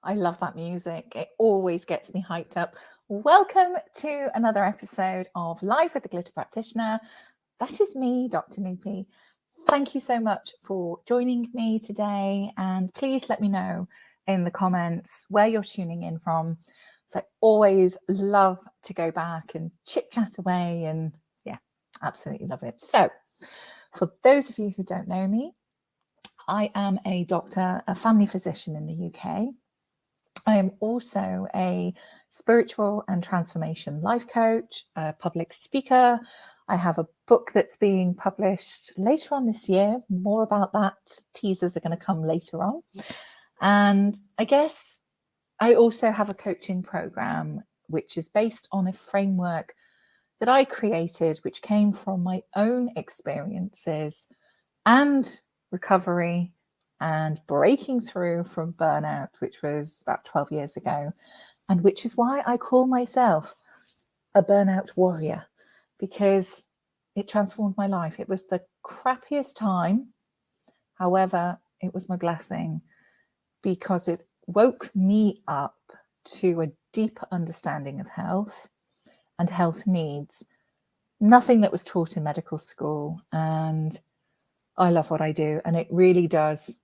I love that music. It always gets me hyped up. Welcome to another episode of Live with the Glitter Practitioner. That is me, Dr. 𝗕𝗺𝗵. Thank you so much for joining me today. And please let me know in the comments where you're tuning in from. So I always love to go back and chit chat away, and yeah, absolutely love it. So for those of you who don't know me, I am a doctor, a family physician in the UK. I am also a spiritual and transformation life coach, a public speaker. I have a book that's being published later on this year. More about that. Teasers are going to come later on. And I guess I also have a coaching program, which is based on a framework that I created, which came from my own experiences and recovery and breaking through from burnout, which was about 12 years ago, and which is why I call myself a burnout warrior, because it transformed my life. It was the crappiest time. However, it was my blessing, because it woke me up to a deeper understanding of health and health needs, nothing that was taught in medical school. And I love what I do, and it really does.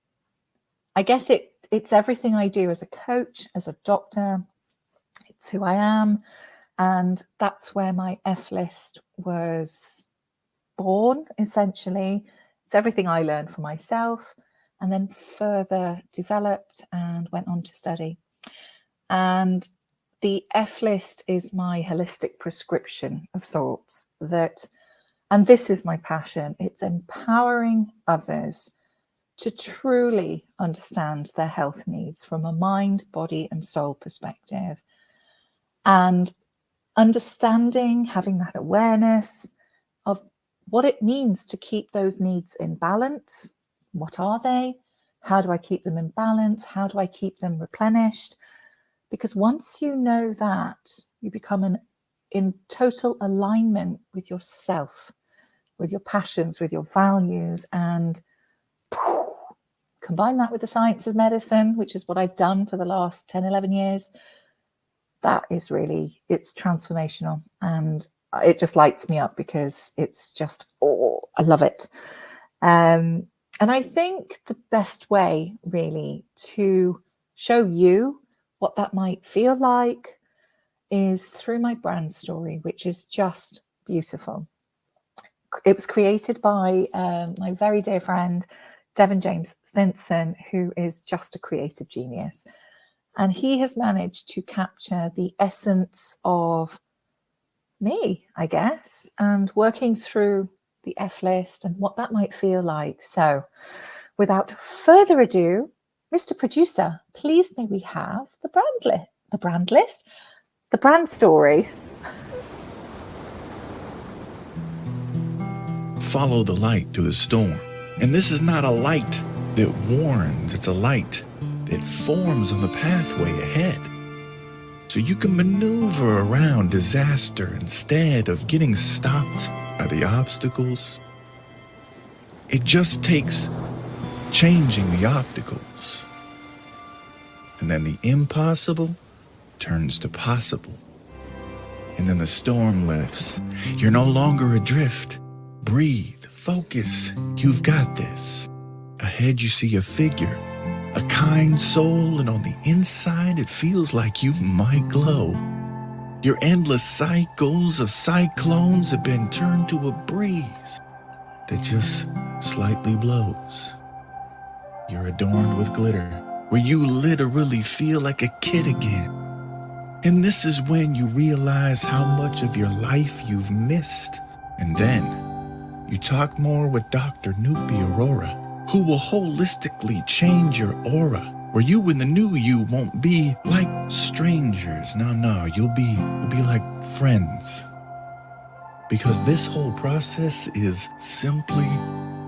I guess it's everything I do as a coach, as a doctor. It's who I am. And that's where my F list was born, essentially. It's everything I learned for myself and then further developed and went on to study. And the F list is my holistic prescription of sorts, and this is my passion. It's empowering others to truly understand their health needs from a mind, body, and soul perspective. And understanding, having that awareness of what it means to keep those needs in balance. What are they? How do I keep them in balance? How do I keep them replenished? Because once you know that, you become in total alignment with yourself, with your passions, with your values, and combine that with the science of medicine, which is what I've done for the last 10, 11 years. That is really, it's transformational, and it just lights me up because it's just, I love it. And I think the best way really to show you what that might feel like is through my brand story, which is just beautiful. It was created by my very dear friend, Devin James Stinson, who is just a creative genius. And he has managed to capture the essence of me, I guess, and working through the F list and what that might feel like. So without further ado, Mr. Producer, please may we have the brand story. Follow the light through the storm. And this is not a light that warns, it's a light that forms on the pathway ahead. So you can maneuver around disaster instead of getting stopped by the obstacles. It just takes changing the obstacles. And then the impossible turns to possible. And then the storm lifts. You're no longer adrift. Breathe, focus, you've got this. Ahead you see a figure, a kind soul, and on the inside it feels like you might glow. Your endless cycles of cyclones have been turned to a breeze that just slightly blows. You're adorned with glitter, where you literally feel like a kid again. And this is when you realize how much of your life you've missed. And then you talk more with Dr. 𝗕𝗺𝗵𝗴, who will holistically change your aura, where you and the new you won't be like strangers. No, you'll be like friends. Because this whole process is simply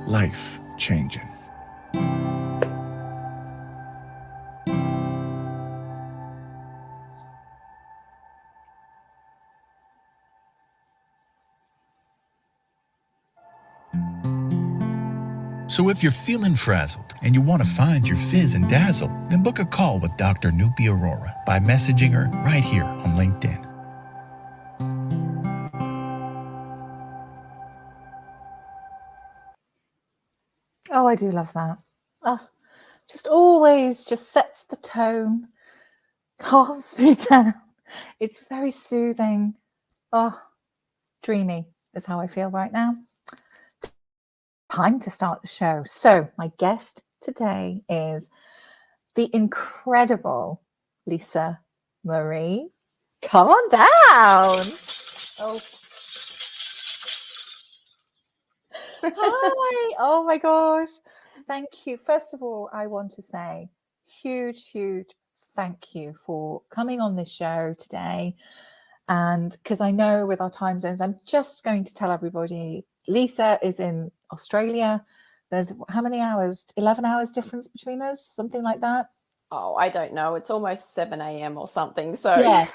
life-changing. So if you're feeling frazzled and you want to find your fizz and dazzle, then book a call with Dr. 𝗕𝗵𝗴𝗺 by messaging her right here on LinkedIn. Oh, I do love that. Oh, just always just sets the tone, calms me down. It's very soothing. Oh, dreamy is how I feel right now. Time to start the show. So my guest today is the incredible Lisa Marree. Come on down. Oh. Hi. Oh my gosh. Thank you. First of all, I want to say huge thank you for coming on this show today. And because I know with our time zones, I'm just going to tell everybody, Lisa is in Australia. There's how many hours? 11 hours difference between us, something like that. Oh, I don't know. It's almost 7 a.m. or something. So yeah.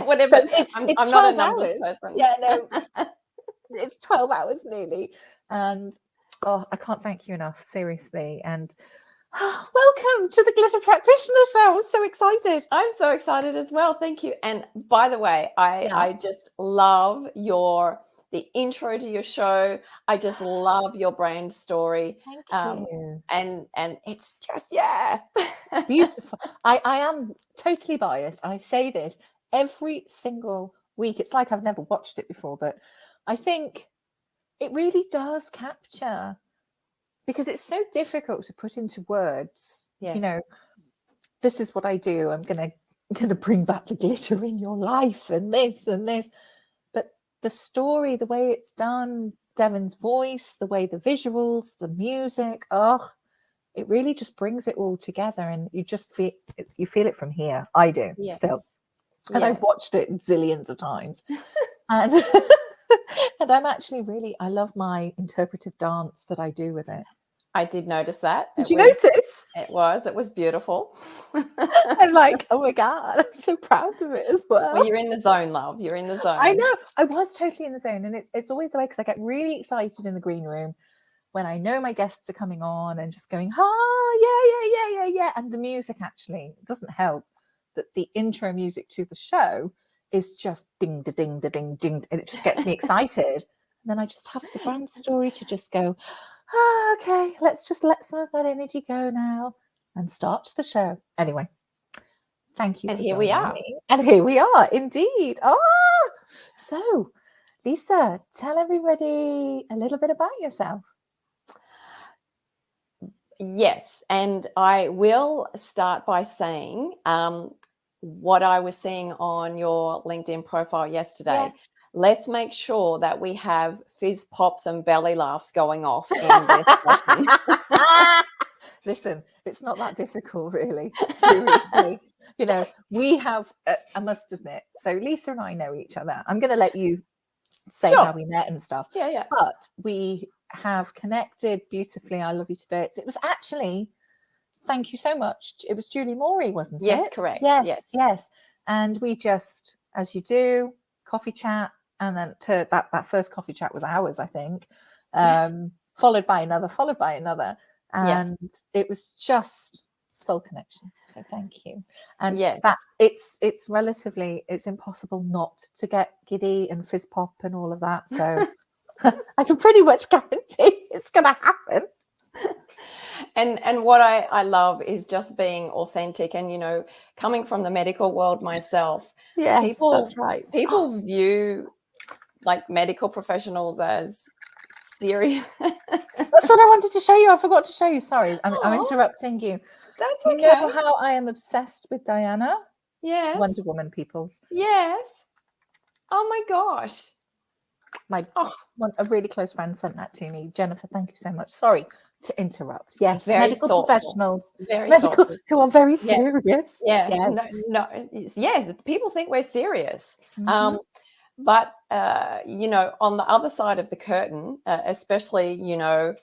whatever. But it's I'm 12 not a numbers hours. person. Yeah, no, it's 12 hours nearly. And oh, I can't thank you enough, seriously. And welcome to the Glitter Practitioner Show. I'm so excited. I'm so excited as well. Thank you. And by the way, I just love the intro to your show. I just love your brand story. Thank you. And it's just, Beautiful. I am totally biased. I say this every single week. It's like I've never watched it before, but I think it really does capture, because it's so difficult to put into words. You know, this is what I do. I'm gonna bring back the glitter in your life and this and this. But the story, the way it's done, Devon's voice, the way the visuals, the music, it really just brings it all together, and you just feel it from here. I do still. And I've watched it zillions of times. And and I'm actually I love my interpretive dance that I do with it. I did notice that. Did you notice? It was beautiful. I'm like, oh my God, I'm so proud of it as well. Well, you're in the zone, love. You're in the zone. I know. I was totally in the zone. And it's always the way, because I get really excited in the green room when I know my guests are coming on and just going, yeah. And the music actually doesn't help that the intro music to the show is just ding, da, ding, da, ding, ding. And it just gets me excited. And then I just have the brand story to just go, okay, let's just let some of that energy go now and start the show. Anyway, thank you. And here we are. And here we are, indeed. So, Lisa, tell everybody a little bit about yourself. Yes, and I will start by saying what I was seeing on your LinkedIn profile yesterday. Yeah. Let's make sure that we have fizz pops and belly laughs going off in this session. Listen, it's not that difficult, really. Seriously. You know, we have, I must admit, so Lisa and I know each other. I'm going to let you say how we met and stuff. Yeah. But we have connected beautifully. I love you to bits. It was actually, thank you so much. It was Julie Morey, wasn't it? Yes, correct. Yes. And we just, as you do, coffee chat. And then that first coffee chat was hours, I think, followed by another. And it was just soul connection. So thank you. And that it's impossible not to get giddy and fizz pop and all of that. So I can pretty much guarantee it's going to happen. And what I love is just being authentic. And, you know, coming from the medical world myself, that's right. People view like medical professionals as serious. That's what I wanted to show you. I forgot to show you. Sorry, I'm interrupting you. That's okay. You know how I am obsessed with Diana? Yes. Wonder Woman peoples. Yes. Oh my gosh. A really close friend sent that to me. Jennifer, thank you so much. Sorry to interrupt. Yes, very medical thoughtful. Professionals, very who are very serious. Yeah. Yes. Yes. People think we're serious. Mm-hmm. But you know, on the other side of the curtain, especially, you know,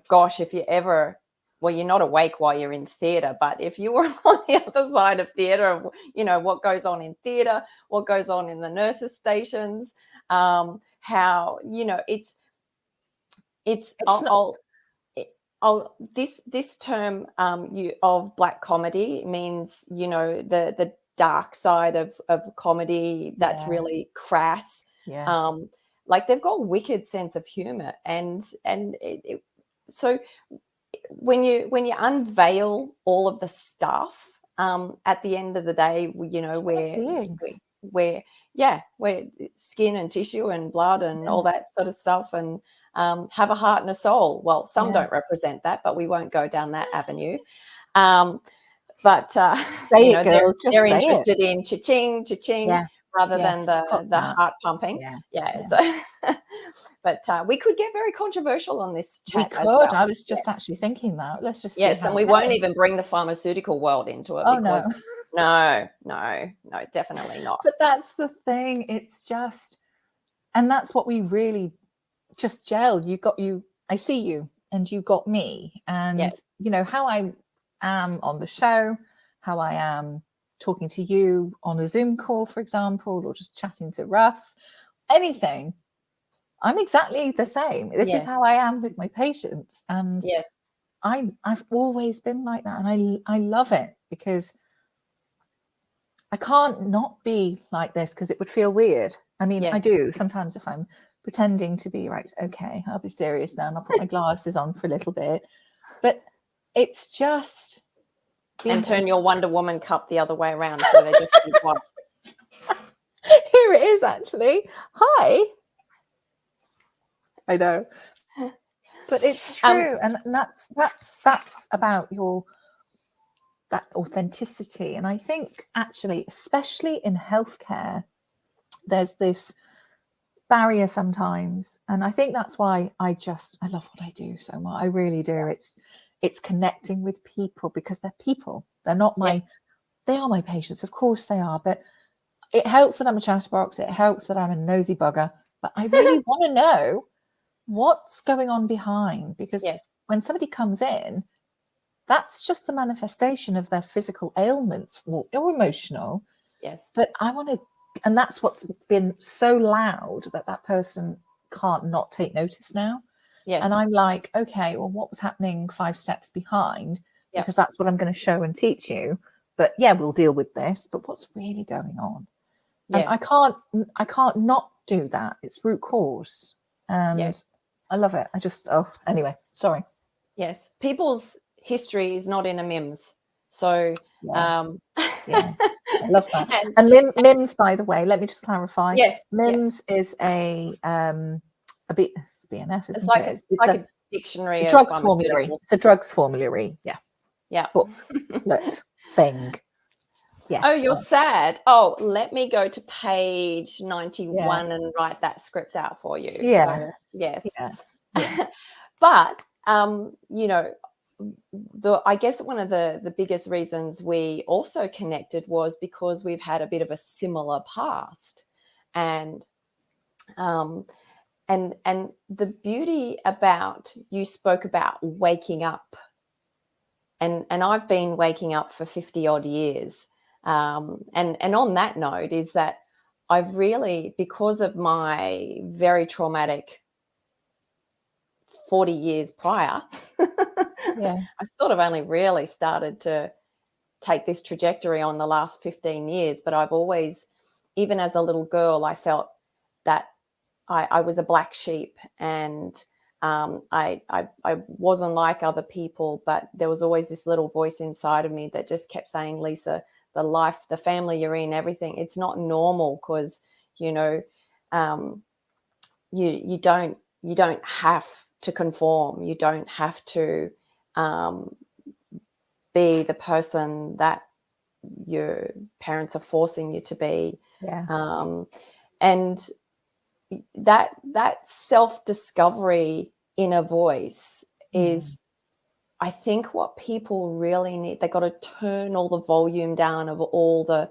gosh, if you ever, well, you're not awake while you're in theatre, but if you were on the other side of theatre, you know, what goes on in theatre, what goes on in the nurses' stations, how, you know, this term of black comedy means, you know, the dark side of comedy that's Yeah. really crass. Yeah. Like they've got a wicked sense of humor, and so when you unveil all of the stuff, at the end of the day, you know, Beings. we're skin and tissue and blood and all that sort of stuff, and have a heart and a soul. Well, some don't represent that, but we won't go down that avenue. But Say you it, know, girl. Just they're say it. interested in cha-ching, cha-ching, Yeah. rather Yeah. than Fuck the that. heart pumping. Yeah. So but we could get very controversial on this We chat could. as well. I was just actually thinking that. Let's just see Yes, how and it we won't goes. even bring the pharmaceutical world into it, Oh, because no. no, definitely not. But that's the thing. It's just, and that's what we really just gelled. I see you, and you got me. And, Yes. you know, how I am on the show, how I am talking to you on a Zoom call, for example, or just chatting to Russ, anything. I'm exactly the same. This is how I am with my patients. And Yes. I've always been like that. And I love it, because I can't not be like this, because it would feel weird. I mean, I do sometimes if I'm pretending to be right. Okay, I'll be serious now, and I'll put my glasses on for a little bit. But it's just... And turn your Wonder Woman cup the other way around, so they just keep one. Here it is, actually. Hi. I know. But it's true. And that's about that authenticity. And I think, actually, especially in healthcare, there's this barrier sometimes. And I think that's why I love what I do so much. I really do. It's connecting with people, because they're people. They're not they are my patients. Of course they are. But it helps that I'm a chatterbox. It helps that I'm a nosy bugger. But I really want to know what's going on behind, because when somebody comes in, that's just the manifestation of their physical ailments or emotional. Yes. But I want to, and that's what's been so loud, that person can't not take notice now. Yes. And I'm like, okay, well, what was happening 5 steps behind? Because that's what I'm going to show and teach you. But we'll deal with this. But what's really going on? And I can't not do that. It's root cause. And I love it. Anyway, sorry. Yes. People's history is not in a MIMS. So I love that. And MIMS, by the way, let me just clarify. Yes. MIMS is a BNF, isn't it? It's like a dictionary of drugs formulary. It's a drugs formulary. Yeah. Booklet thing. Yes. Oh, you're sad. Oh, let me go to page 91 and write that script out for you. Yeah. So, yes. Yeah. But you know, I guess one of the biggest reasons we also connected was because we've had a bit of a similar past, and the beauty about, you spoke about waking up, and I've been waking up for 50 odd years. And on that note is that I've really, because of my very traumatic 40 years prior, I sort of only really started to take this trajectory on the last 15 years. But I've always, even as a little girl, I felt that I was a black sheep, and I wasn't like other people, but there was always this little voice inside of me that just kept saying, Lisa, the life, the family you're in, everything, it's not normal, because, you know, you don't have to conform. You don't have to be the person that your parents are forcing you to be. And that self-discovery inner voice is, I think, what people really need. They got to turn all the volume down of all the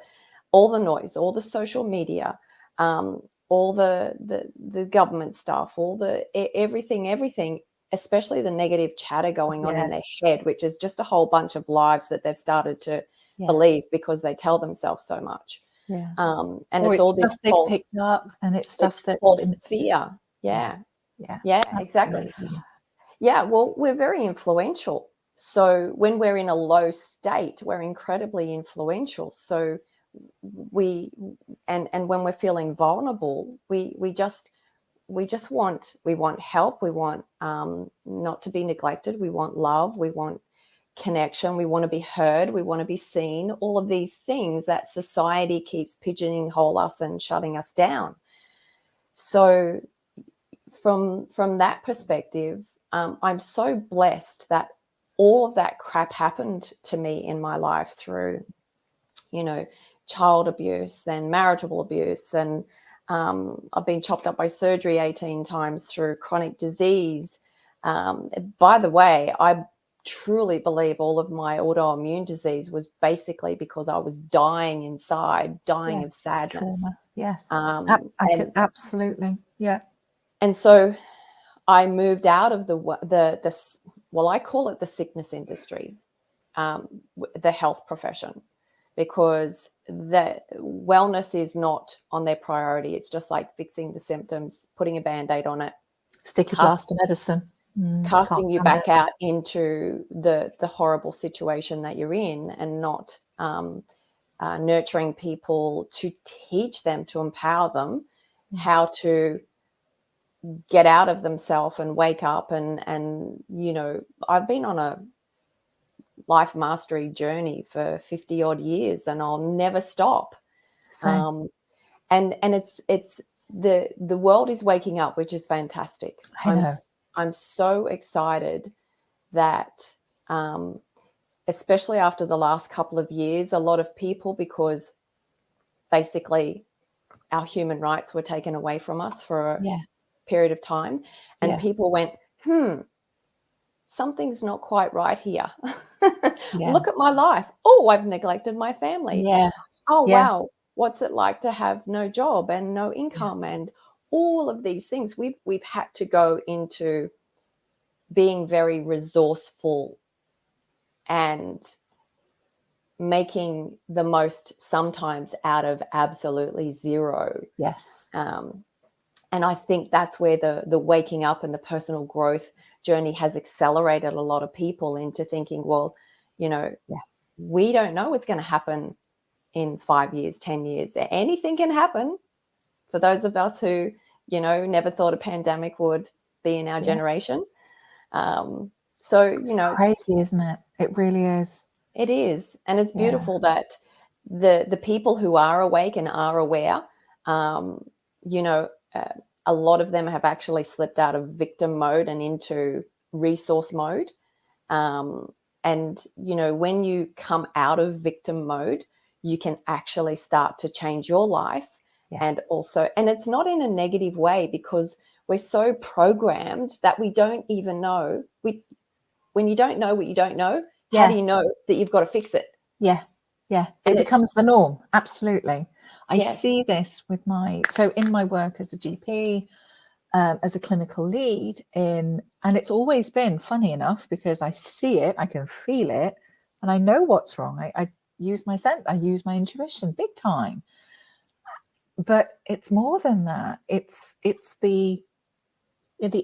noise, all the social media, all the government stuff, all the everything, especially the negative chatter going on in their head, which is just a whole bunch of lies that they've started to believe because they tell themselves so much. And it's all this stuff they've picked up, and it's stuff that's false fear. Yeah, exactly. Yeah, well, we're very influential. So when we're in a low state, we're incredibly influential. So we and when we're feeling vulnerable, we just want help. We want not to be neglected. We want love. We want connection. We want to be heard. We want to be seen. All of these things that society keeps pigeonhole us and shutting us down. So from that perspective, I'm so blessed that all of that crap happened to me in my life through, child abuse, then marital abuse, and I've been chopped up by surgery 18 times through chronic disease. By the way, I truly believe all of my autoimmune disease was basically because I was dying inside, dying of sadness. Trauma. Yes. I could absolutely. Yeah. And so I moved out of I call it the sickness industry, the health profession, because the wellness is not on their priority. It's just like fixing the symptoms, putting a Band-Aid on it, stick a blast of medicine, casting you back out into the horrible situation that you're in, and not nurturing people to teach them, to empower them how to get out of themselves and wake up. And I've been on a life mastery journey for 50 odd years, and I'll never stop. And it's the world is waking up, which is fantastic. I'm so excited that especially after the last couple of years, a lot of people, because basically our human rights were taken away from us for a period of time, and people went, something's not quite right here. Look at my life. Oh, I've neglected my family. Wow, what's it like to have no job and no income, and all of these things. We've had to go into being very resourceful and making the most sometimes out of absolutely zero. Yes. And I think that's where the waking up and the personal growth journey has accelerated a lot of people into thinking, well, we don't know what's going to happen in 5 years, 10 years. Anything can happen. For those of us who, never thought a pandemic would be in our generation. It's crazy, isn't it? It really is. It is. And it's beautiful that the people who are awake and are aware, a lot of them have actually slipped out of victim mode and into resource mode. And when you come out of victim mode, you can actually start to change your life. And it's not in a negative way, because we're so programmed that we don't even know. When you don't know what you don't know, how do you know that you've got to fix it? It becomes the norm. Absolutely. I see this with in my work as a GP, as a clinical lead and it's always been, funny enough, because I see it, I can feel it, and I know what's wrong. I use my scent, I use my intuition big time. But it's more than that. It's the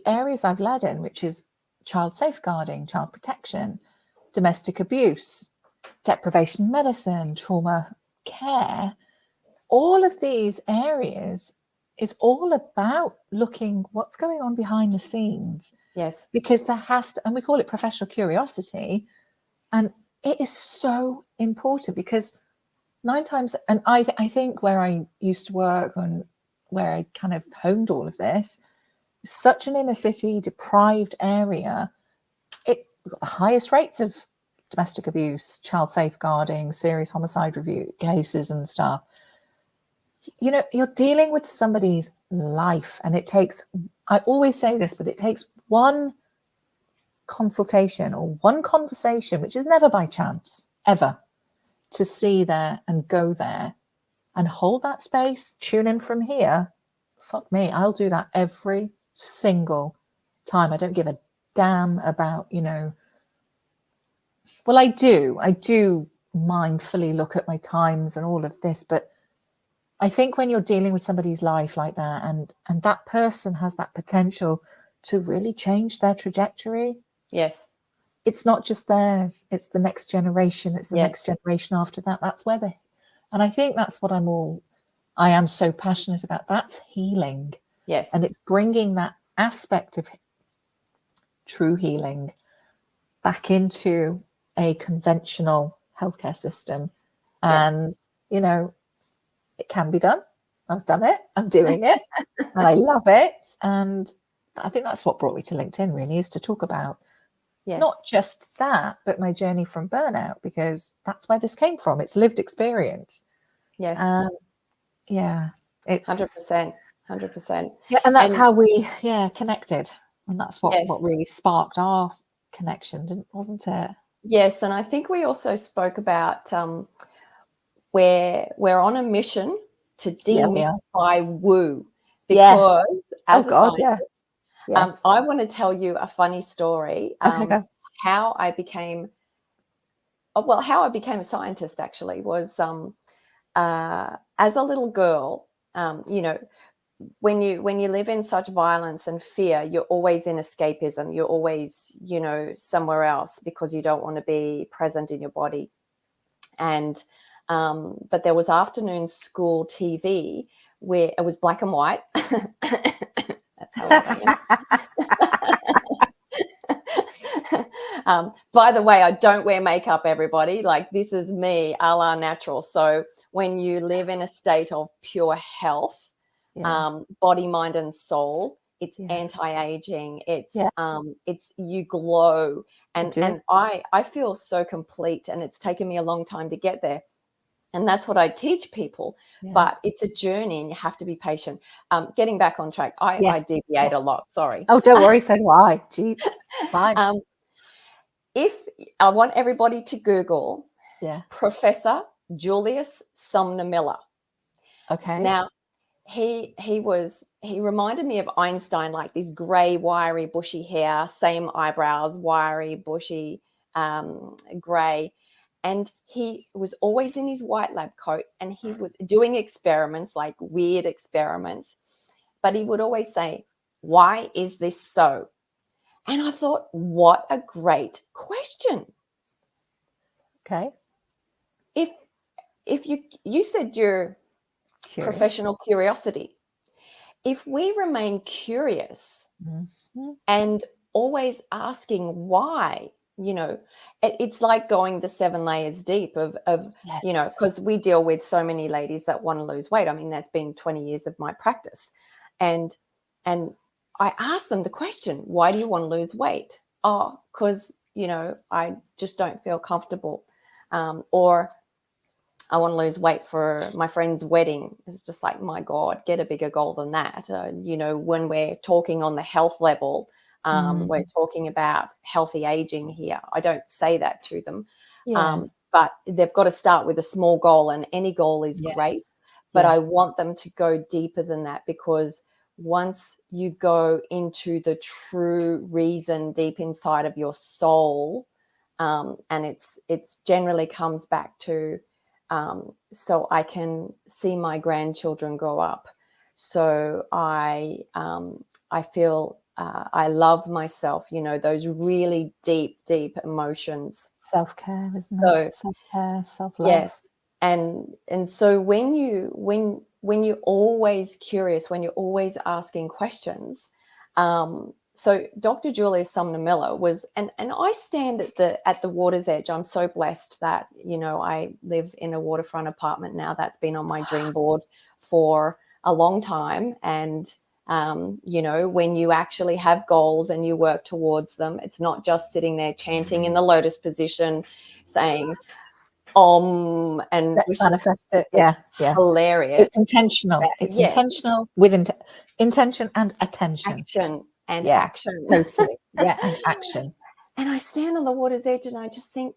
areas I've led in, which is child safeguarding, child protection, domestic abuse, deprivation medicine, trauma care. All of these areas is all about looking what's going on behind the scenes. Yes. Because there has to, and we call it professional curiosity, and it is so important, because 9 times, and I think where I used to work and where I kind of honed all of this, such an inner city deprived area, we've got the highest rates of domestic abuse, child safeguarding, serious homicide review cases and stuff. You're dealing with somebody's life, and it takes, I always say this, but it takes one consultation or one conversation, which is never by chance, ever, to see there and go there and hold that space, tune in from here. Fuck me, I'll do that every single time. I don't give a damn about, well, I do mindfully look at my times and all of this, but I think when you're dealing with somebody's life like that, and that person has that potential to really change their trajectory. Yes. It's not just theirs, it's the next generation, it's the Yes. next generation after that. That's where and I think that's what I am so passionate about. That's healing. Yes. And it's bringing that aspect of true healing back into a conventional healthcare system. And, you know, it can be done. I've done it. I'm doing it. And I love it. And I think that's what brought me to LinkedIn, really, is to talk about not just that, but my journey from burnout, because that's where this came from. It's lived experience. Yes. Yeah. It's 100%. 100%. Yeah. And that's how we, connected. And that's what really sparked our connection, wasn't it? Yes. And I think we also spoke about where we're on a mission to demystify woo, because as a scientist, I want to tell you a funny story. How I became a scientist actually was as a little girl. You know, when you live in such violence and fear, you're always in escapism. You're always, you know, somewhere else because you don't want to be present in your body. And but there was afternoon school TV where it was black and white. That's how I am. By the way, I don't wear makeup, everybody. Like, this is me, a la natural. So when you live in a state of pure health, body, mind, and soul, it's anti-aging. It's you glow, and I feel so complete. And it's taken me a long time to get there. And that's what I teach people. But it's a journey and you have to be patient. Getting back on track, I deviate a lot. Sorry. Oh, don't worry. So do I. Jeez. Fine. If I want everybody to Google Professor Julius Sumner Miller. Okay. Now, he reminded me of Einstein, like this grey, wiry, bushy hair, same eyebrows, wiry, bushy, grey. And he was always in his white lab coat, and he was doing experiments, like weird experiments. But he would always say, "Why is this so?" And I thought, what a great question. Okay. If you said you're professional curiosity. If we remain curious and always asking why, you know, it's like going the 7 layers deep of you know, because we deal with so many ladies that want to lose weight. I mean, that's been 20 years of my practice. And I ask them the question, why do you want to lose weight? Oh, because, you know, I just don't feel comfortable. Or I want to lose weight for my friend's wedding. It's just like, my God, get a bigger goal than that. You know, when we're talking on the health level, we're talking about healthy aging here. I don't say that to them. But they've got to start with a small goal, and any goal is great. But I want them to go deeper than that, because once you go into the true reason deep inside of your soul, and it's generally comes back to so I can see my grandchildren grow up. So I feel I love myself, you know, those really deep emotions. Self-care, isn't it? Self-care, self-love. Yes. And so when you're always curious, when you're always asking questions, so Dr. Julius Sumner Miller was, and I stand at the water's edge. I'm so blessed that, you know, I live in a waterfront apartment now. That's been on my dream board for a long time. And, you know, when you actually have goals and you work towards them, it's not just sitting there chanting in the lotus position saying, and let's manifest it. Yeah. Hilarious. It's intentional. It's intentional with intention and attention. Action. And action. Totally. And action. And I stand on the water's edge and I just think,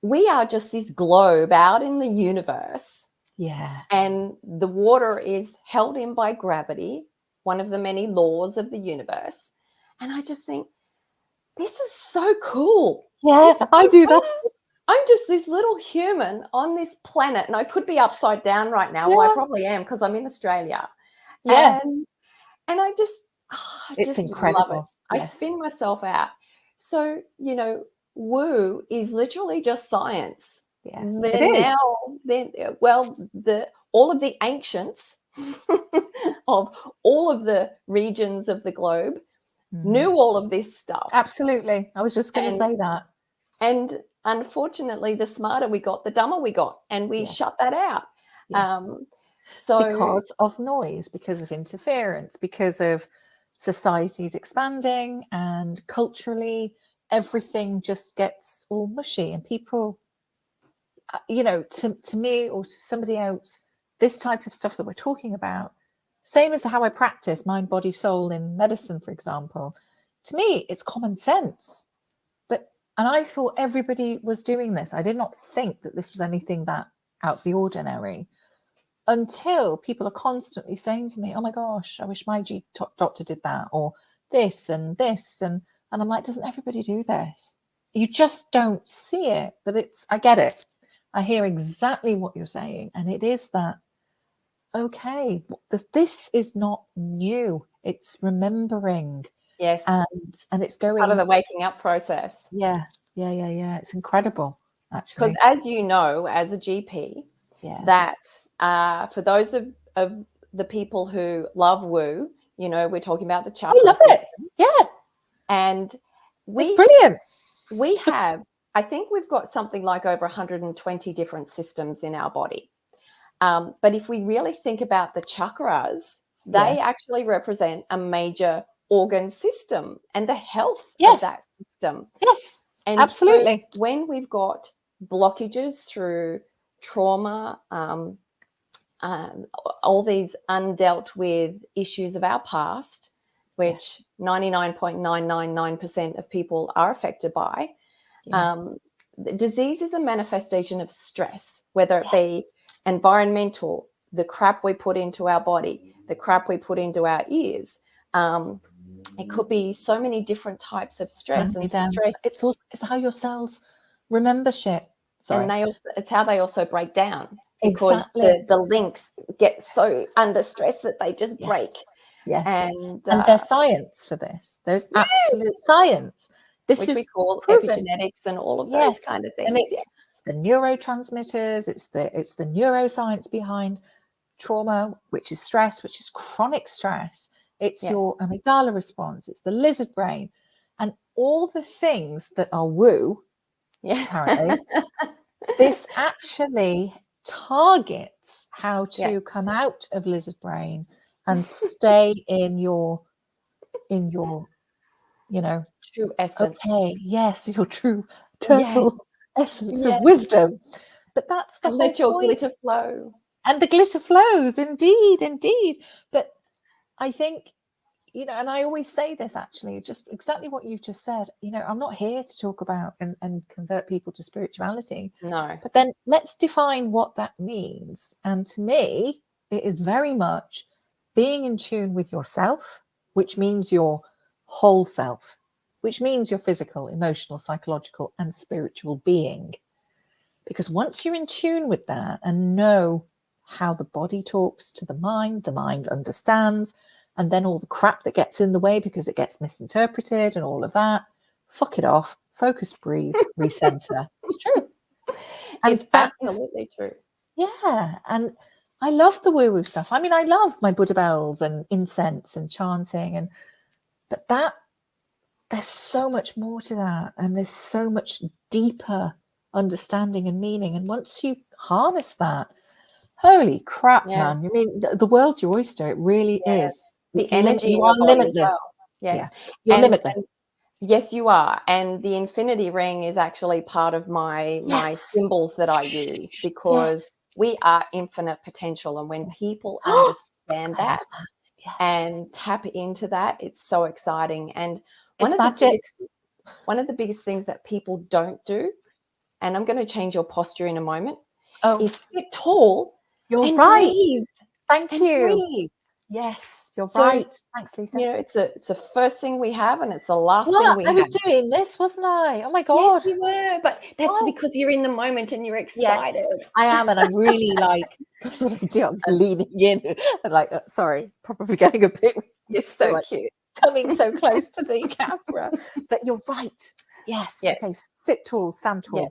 we are just this globe out in the universe. Yeah. And the water is held in by gravity, one of the many laws of the universe. And I just think, this is so cool. Yeah, I do that. I'm just this little human on this planet, and I could be upside down right now. Well, I probably am, because I'm in Australia. Yeah. And I just, I It's just love it. incredible. I Yes. spin myself out. So, woo is literally just science. Yeah, They're it is. all of the ancients of all of the regions of the globe knew all of this stuff. Absolutely. I was just going to say that. And unfortunately, the smarter we got, the dumber we got, and we shut that out. Yeah. So Because of noise, because of interference, because of societies expanding, and culturally everything just gets all mushy, and people, to me or to somebody else, this type of stuff that we're talking about, same as how I practice mind, body, soul in medicine, for example, to me it's common sense. And I thought everybody was doing this. I did not think that this was anything that out of the ordinary, until people are constantly saying to me, oh my gosh, I wish my doctor did that, or this and this. And I'm like, doesn't everybody do this? You just don't see it. But I get it. I hear exactly what you're saying. And it is that, okay, this is not new. It's remembering. yes, And it's going part of the waking up process. Yeah. It's incredible, actually. Because as you know, as a GP, that for those of the people who love woo, we're talking about the chakra. I love it. Yeah. And it's brilliant. We have, I think we've got something like over 120 different systems in our body. But if we really think about the chakras, they actually represent a major organ system and the health of that system. Yes, and absolutely. So when we've got blockages through trauma, all these undealt with issues of our past, which 99.999% of people are affected by, disease is a manifestation of stress, whether it be environmental, the crap we put into our body, the crap we put into our ears. It could be so many different types of stress. And stress, it's how your cells remember shit. Sorry. And it's how they also break down, because the links get so under stress that they just break. Yes. And there's science for this. There's absolute science. Which we call epigenetics and all of those kind of things. And it's the neurotransmitters, it's the neuroscience behind trauma, which is stress, which is chronic stress. It's your amygdala response, it's the lizard brain, and all the things that are woo, apparently. This actually targets how to come out of lizard brain and stay in your true essence. Okay, yes, your true turtle essence of wisdom. But that's the whole let your point. glitter flow. And the glitter flows, indeed. But I think, and I always say this, actually, just exactly what you've just said. I'm not here to talk about and convert people to spirituality. No. But then let's define what that means. And to me, it is very much being in tune with yourself, which means your whole self, which means your physical, emotional, psychological, and spiritual being. Because once you're in tune with that and know how the body talks to the mind understands, and then all the crap that gets in the way because it gets misinterpreted and all of that, fuck it off, focus, breathe, recenter. It's true. And it's absolutely true. Yeah. And I love the woo-woo stuff. I mean, I love my Buddha bells and incense and chanting, but there's so much more to that, and there's so much deeper understanding and meaning. And once you harness that, holy crap, man! I mean, the world's your oyster. It really is. The energy you are limitless. Yes, you're limitless. Yes, you are. And the infinity ring is actually part of my symbols that I use, because we are infinite potential. And when people understand that and tap into that, it's so exciting. And one of the biggest things that people don't do, and I'm going to change your posture in a moment, is sit tall. You're right. Breathe. Thank you. Breathe. Yes, you're right. Thanks, Lisa. It's the first thing we have, and it's the last thing we have. I was doing this, wasn't I? Oh my God. Yes, you were, but that's because you're in the moment and you're excited. Yes, I am, and I'm really that's what I do. I'm leaning in and sorry, probably getting a bit You're so like cute. coming so close to the camera. But you're right. Yes. Yes. Okay. Sit tall, stand tall. Yes.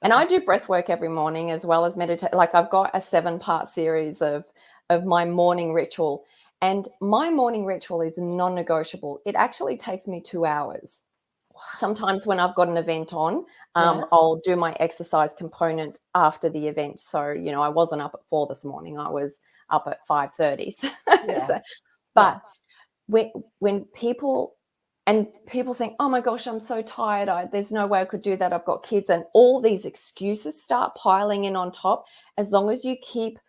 And I do breath work every morning as well as meditate. Like I've got a 7-part series of my morning ritual, and my morning ritual is non-negotiable. It actually takes me 2 hours. Sometimes when I've got an event on, I'll do my exercise component after the event. So, you know, I wasn't up at 4 this morning. I was up at 5:30. But when people think, oh my gosh, I'm so tired, there's no way I could do that, I've got kids, and all these excuses start piling in on top, as long as you keep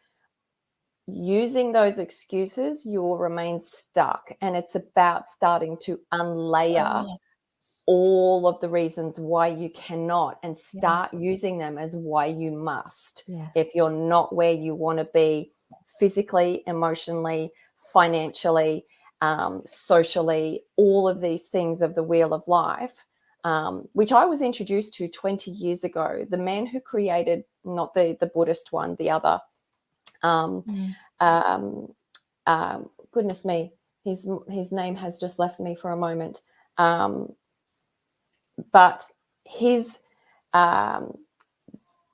using those excuses, you will remain stuck. And it's about starting to unlayer all of the reasons why you cannot, and start using them as why you must. If you're not where you want to be physically, emotionally, financially, socially, all of these things of the wheel of life, which I was introduced to 20 years ago. The man who created, not the Buddhist one, the other, goodness me, his name has just left me for a moment. But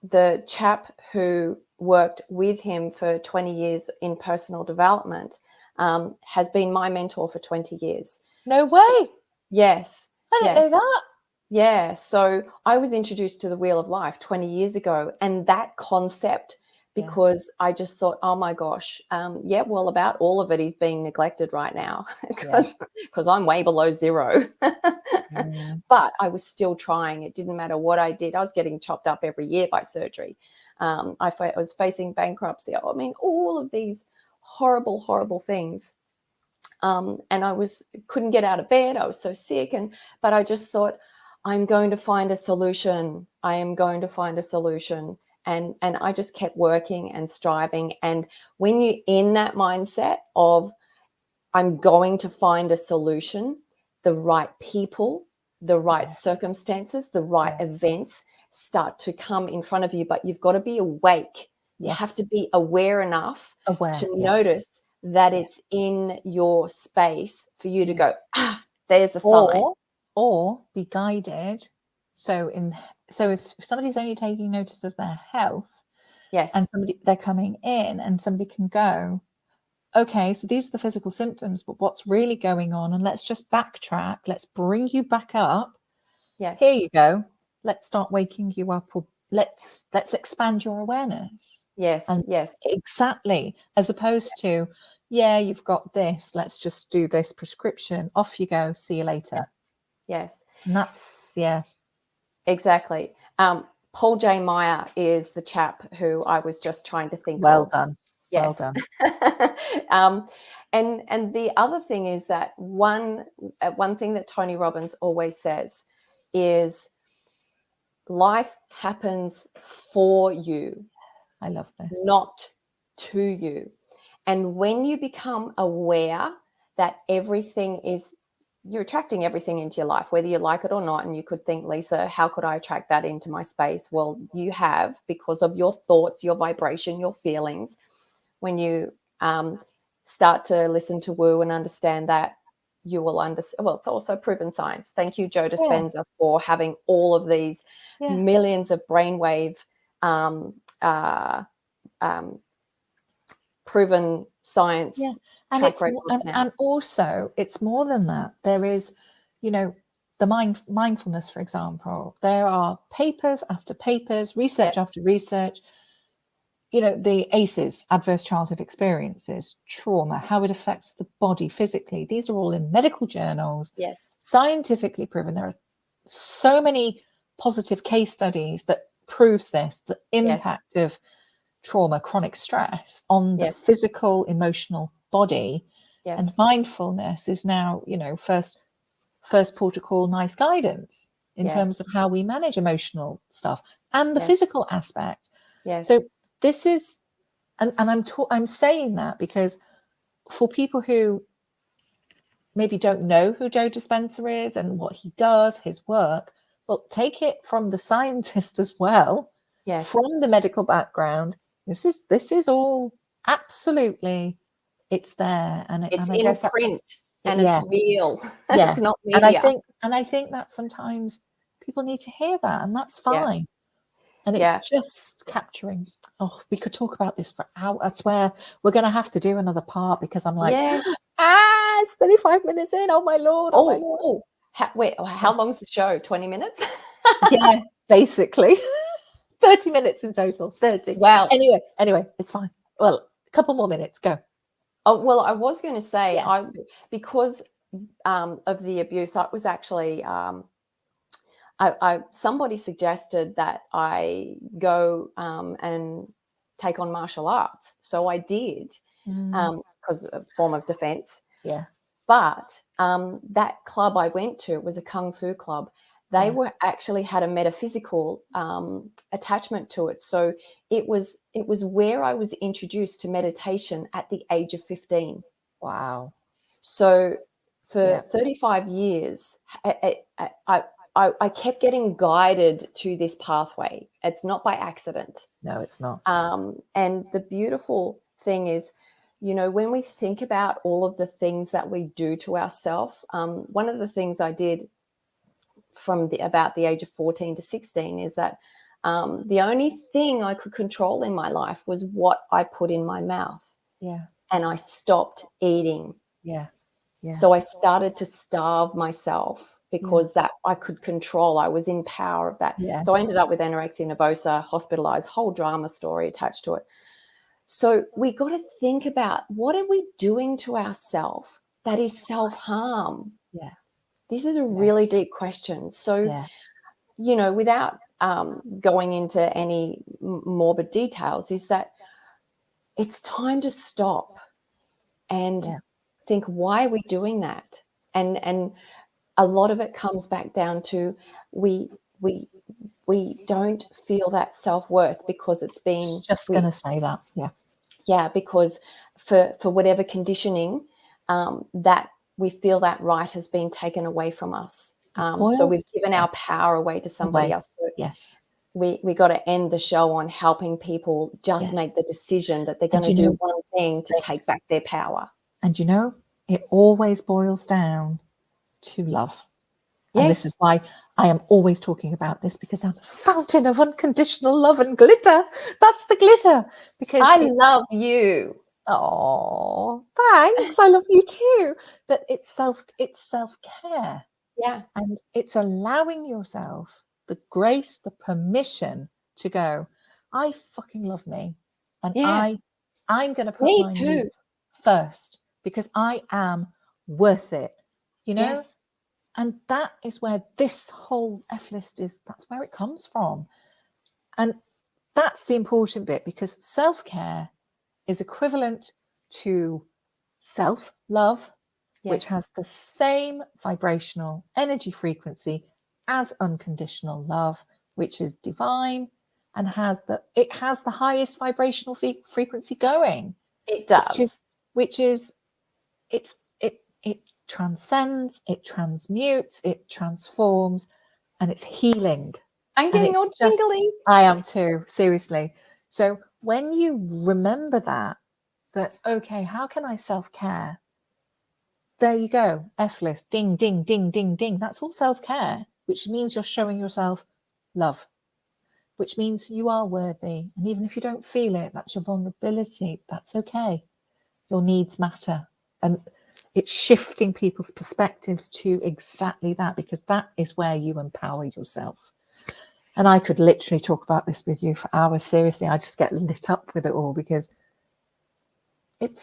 the chap who worked with him for 20 years in personal development has been my mentor for 20 years. No way. Yes. I didn't know that. Yeah. So I was introduced to the Wheel of Life 20 years ago, and that concept, because I just thought, oh my gosh, well, about all of it is being neglected right now, because I'm way below zero. But I was still trying. It didn't matter what I did. I was getting chopped up every year by surgery. I was facing bankruptcy. I mean, all of these horrible, horrible things. And I couldn't get out of bed. I was so sick. But I just thought, I'm going to find a solution. I am going to find a solution. And I just kept working and striving. And when you're in that mindset of, I'm going to find a solution, the right people, the right circumstances, the right events start to come in front of you. But you've got to be awake. You have to be aware enough to notice that it's in your space for you to go, there's a sign. Or be guided. So if somebody's only taking notice of their health, and they're coming in, and somebody can go, okay, so these are the physical symptoms, but what's really going on? And let's just backtrack. Let's bring you back up. Yes. Here you go. Let's start waking you up, or let's expand your awareness. Yes. And exactly. As opposed to, you've got this. Let's just do this prescription. Off you go. See you later. Yes. And that's, exactly. Paul J. Meyer is the chap who I was just trying to think well of. Done. Yes. Well done. And the other thing is that one thing that Tony Robbins always says is, life happens for you. I love this. Not to you. And when you become aware that you're attracting everything into your life, whether you like it or not. And you could think, Lisa, how could I attract that into my space? Well, you have, because of your thoughts, your vibration, your feelings. When you start to listen to woo and understand that, you will understand. Well, it's also proven science. Thank you, Joe Dispenza, for having all of these millions of brainwave proven science. And also it's more than that. There is, the mindfulness, for example. There are papers after papers, research after research. The ACEs, adverse childhood experiences, trauma, how it affects the body physically. These are all in medical journals. Yes. Scientifically proven. There are so many positive case studies that proves this, the impact of trauma, chronic stress on the physical, emotional body. And mindfulness is now, first port of call, nice guidance in terms of how we manage emotional stuff and the physical aspect. So this is, and I'm saying that because for people who maybe don't know who Joe Dispenza is and what he does, his work, well, take it from the scientist as well, from the medical background. This is all absolutely, it's there, and it's and I in guess print. and Yeah. it's real. Yeah. It's not And I media. think that sometimes people need to hear that, and that's fine. Yes. And it's Yeah. just capturing. Oh, we could talk about this for hours. I swear we're going to have to do another part, because I'm like, Yes. it's 35 minutes in. Oh my Lord. Oh my Lord. Oh, how long's the show? 20 minutes? Yeah, basically. 30 minutes in total. 30. Wow. Anyway, it's fine. Well, a couple more minutes. Go. Oh, well, I was going to say, Yeah. because of the abuse, I was actually, somebody suggested that I go and take on martial arts. So I did, because a form of defense. Yeah. But that club I went to was a Kung Fu club. They were actually had a metaphysical attachment to it. So it was where I was introduced to meditation at the age of 15. Wow. So for 35 years, I kept getting guided to this pathway. It's not by accident. No, it's not. And the beautiful thing is, you know, when we think about all of the things that we do to ourselves, one of the things I did from about the age of 14 to 16 is that the only thing I could control in my life was what I put in my mouth. Yeah. And I stopped eating. Yeah. Yeah. So I started to starve myself because that I could control. I was in power of that. Yeah. So I ended up with anorexia nervosa, hospitalized, whole drama story attached to it. So we got to think about, what are we doing to ourselves that is self-harm? Yeah. This is a really deep question. So, you know, without going into any morbid details, is that it's time to stop and think, why are we doing that? And a lot of it comes back down to we don't feel that self-worth because it's been just going to say that. Yeah, because for whatever conditioning, that we feel that right has been taken away from us. So we've given our power away to somebody else. So yes. We got to end the show on helping people just make the decision that they're going to do one thing to take back their power. And you know, it always boils down to love. Yes. And this is why I am always talking about this, because I'm a fountain of unconditional love and glitter. That's the glitter. Because I love you. Oh, thanks. I love you too. But it's self-care. Yeah. And it's allowing yourself the grace, the permission to go, I fucking love me. And I'm going to put my needs first, because I am worth it, you know? Yes. And that is where this whole F list is. That's where it comes from. And that's the important bit, because self-care is equivalent to self-love, which has the same vibrational energy frequency as unconditional love, which is divine and has the highest vibrational frequency going. It does. It transcends, it transmutes, it transforms, and it's healing. I'm getting all tingly. I am too, seriously. So when you remember that okay, how can I self-care? There you go, F list, ding, ding, ding, ding, ding. That's all self-care, which means you're showing yourself love, which means you are worthy. And even if you don't feel it, that's your vulnerability. That's okay. Your needs matter. And it's shifting people's perspectives to exactly that, because that is where you empower yourself. And I could literally talk about this with you for hours. Seriously, I just get lit up with it all, because it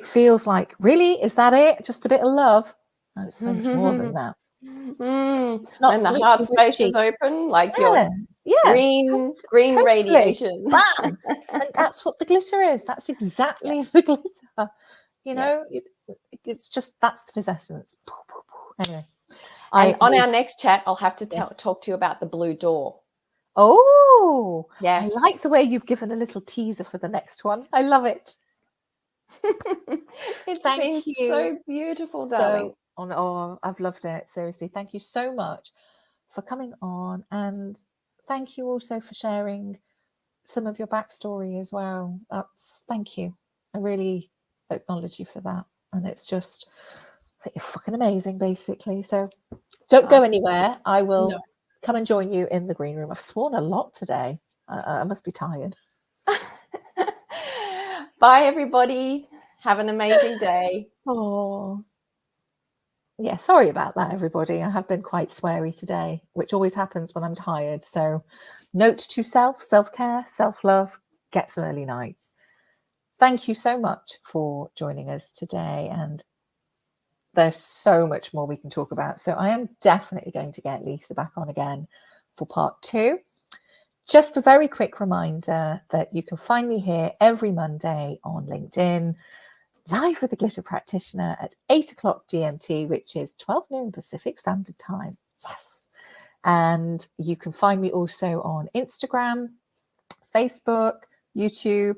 feels like, really, is that it? Just a bit of love? No, it's so much more than that. It's not, when the heart space is open, like your green totally. Radiation. Bam. And that's what the glitter is. That's exactly the glitter. You know, it's just, that's his essence. Anyway. And on our next chat, I'll have to talk to you about the blue door. Oh, yes. I like the way you've given a little teaser for the next one. I love it. It's been so beautiful, darling. Oh, I've loved it. Seriously. Thank you so much for coming on. And thank you also for sharing some of your backstory as well. Thank you. I really acknowledge you for that. And it's just, I think you're fucking amazing, basically. So don't go anywhere. I will come and join you in the green room. I've sworn a lot today. I must be tired. Bye, everybody. Have an amazing day. Oh, yeah. Sorry about that, everybody. I have been quite sweary today, which always happens when I'm tired. So note to self, self-care, self-love, get some early nights. Thank you so much for joining us today. And there's so much more we can talk about. So I am definitely going to get Lisa back on again for part 2. Just a very quick reminder that you can find me here every Monday on LinkedIn, live with the Glitter Practitioner at 8:00 GMT, which is 12 noon Pacific Standard Time. Yes. And you can find me also on Instagram, Facebook, YouTube,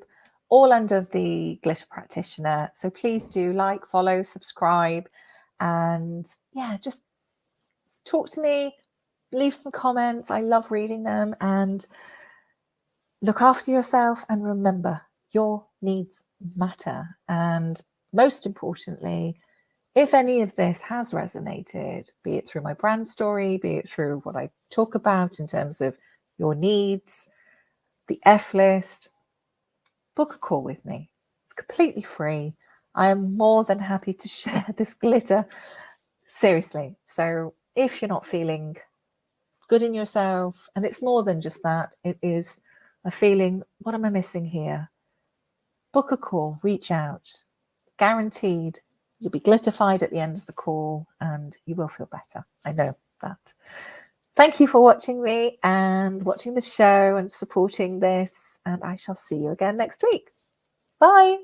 all under the Glitter Practitioner. So please do like, follow, subscribe, and yeah, just talk to me, leave some comments. I love reading them. And look after yourself, and remember, your needs matter. And most importantly, if any of this has resonated, be it through my brand story, be it through what I talk about in terms of your needs, the F list, book a call with me. It's completely free. I am more than happy to share this glitter. Seriously. So if you're not feeling good in yourself, and it's more than just that, it is a feeling, what am I missing here? Book a call, reach out. Guaranteed you'll be glitterfied at the end of the call and you will feel better. I know that. Thank you for watching me and watching the show and supporting this. And I shall see you again next week. Bye.